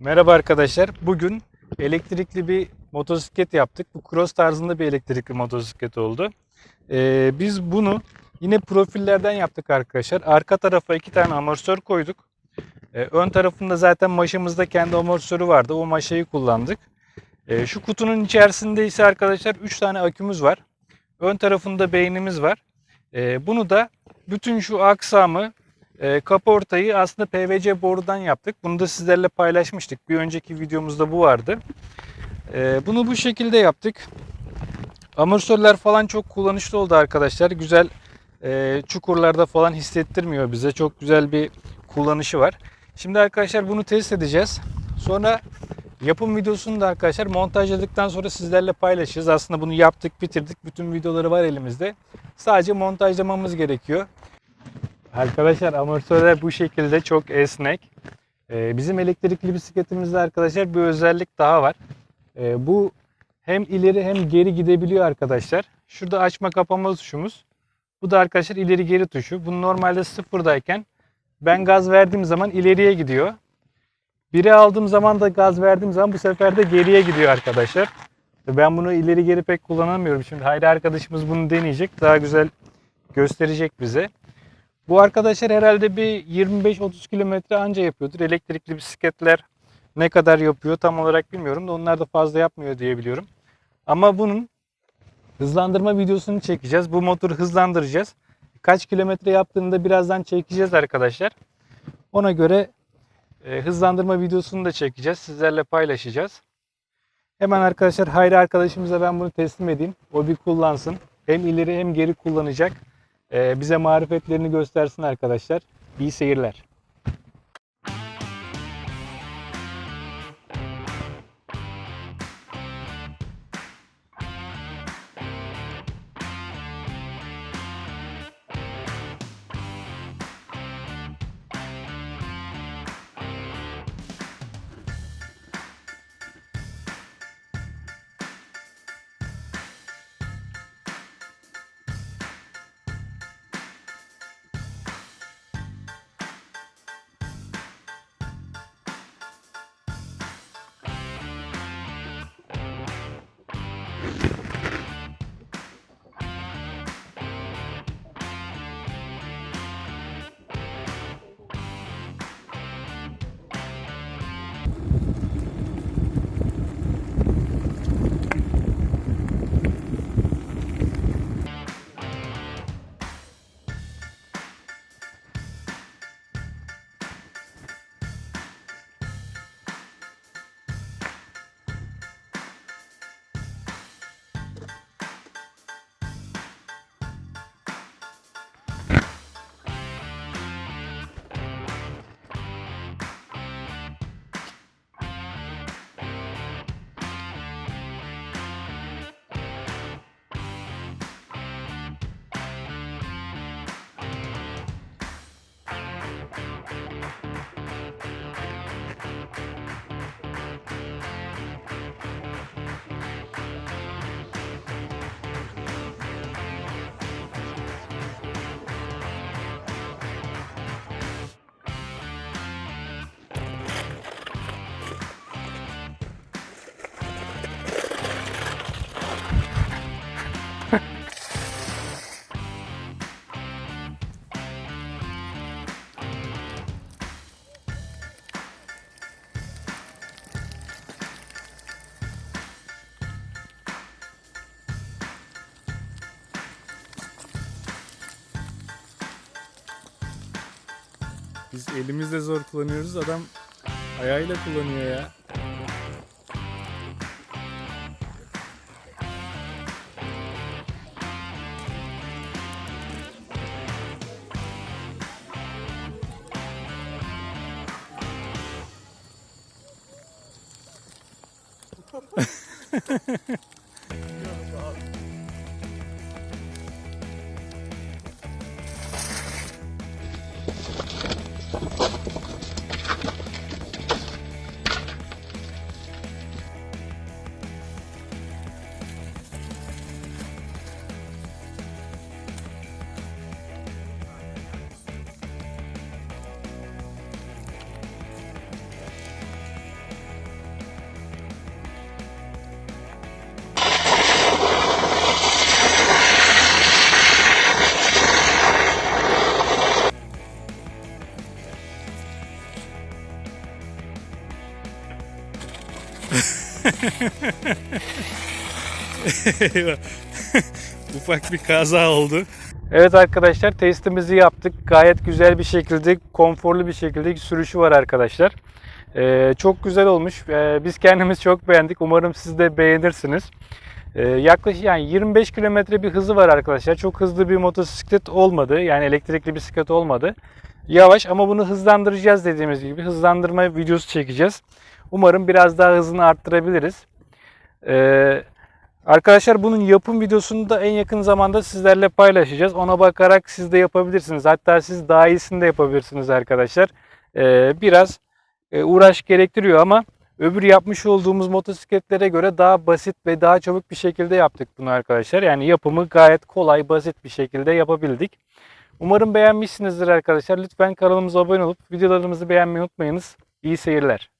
Merhaba arkadaşlar. Bugün elektrikli bir motosiklet yaptık. Bu cross tarzında bir elektrikli motosiklet oldu. Biz bunu yine profillerden yaptık arkadaşlar. Arka tarafa iki tane amortisör koyduk. Ön tarafında zaten maşamızda kendi amortisörü vardı. O maşayı kullandık. Şu kutunun içerisinde ise arkadaşlar 3 tane akümüz var. Ön tarafında beynimiz var. Bunu da bütün şu aksamı, kaportayı aslında PVC borudan yaptık. Bunu da sizlerle paylaşmıştık. Bir önceki videomuzda bu vardı. Bunu bu şekilde yaptık. Amortisörler falan çok kullanışlı oldu arkadaşlar. Güzel çukurlarda falan hissettirmiyor bize. Çok güzel bir kullanışı var. Şimdi arkadaşlar bunu test edeceğiz. Sonra yapım videosunu da arkadaşlar montajladıktan sonra sizlerle paylaşacağız. Aslında bunu yaptık, bitirdik. Bütün videoları var elimizde. Sadece montajlamamız gerekiyor. Arkadaşlar amortisörler bu şekilde çok esnek. Bizim elektrikli bisikletimizde arkadaşlar bir özellik daha var. Bu hem ileri hem geri gidebiliyor arkadaşlar. Şurada açma kapama tuşumuz. Bu da arkadaşlar ileri geri tuşu. Bu normalde sıfırdayken ben gaz verdiğim zaman ileriye gidiyor. 1'e aldığım zaman da gaz verdiğim zaman bu sefer de geriye gidiyor arkadaşlar. Ben bunu ileri geri pek kullanamıyorum. Şimdi Hayri arkadaşımız bunu deneyecek. Daha güzel gösterecek bize. Bu arkadaşlar herhalde bir 25-30 kilometre anca yapıyordur. Elektrikli bisikletler ne kadar yapıyor tam olarak bilmiyorum da onlar da fazla yapmıyor diye biliyorum. Ama bunun hızlandırma videosunu çekeceğiz. Bu motoru hızlandıracağız. Kaç kilometre yaptığını da birazdan çekeceğiz arkadaşlar. Ona göre hızlandırma videosunu da çekeceğiz. Sizlerle paylaşacağız. Hemen arkadaşlar Hayri arkadaşımıza ben bunu teslim edeyim. O bir kullansın. Hem ileri hem geri kullanacak. Bize marifetlerini göstersin arkadaşlar. İyi seyirler. Biz elimizle zor kullanıyoruz. Adam ayağıyla kullanıyor ya. Ufak bir kaza oldu. Evet arkadaşlar, testimizi yaptık. Gayet güzel bir şekilde, konforlu bir şekilde sürüşü var arkadaşlar. Çok güzel olmuş. Biz kendimiz çok beğendik. Umarım siz de beğenirsiniz. Yaklaşık yani 25 kilometre bir hızı var arkadaşlar. Çok hızlı bir motosiklet olmadı. Yani elektrikli bisiklet olmadı. Yavaş ama bunu hızlandıracağız, dediğimiz gibi. Hızlandırma videosu çekeceğiz. Umarım biraz daha hızını arttırabiliriz. Arkadaşlar bunun yapım videosunu da en yakın zamanda sizlerle paylaşacağız. Ona bakarak siz de yapabilirsiniz. Hatta siz daha iyisini de yapabilirsiniz arkadaşlar. Biraz uğraş gerektiriyor ama öbür yapmış olduğumuz motosikletlere göre daha basit ve daha çabuk bir şekilde yaptık bunu arkadaşlar. Yani yapımı gayet kolay, basit bir şekilde yapabildik. Umarım beğenmişsinizdir arkadaşlar. Lütfen kanalımıza abone olup videolarımızı beğenmeyi unutmayınız. İyi seyirler.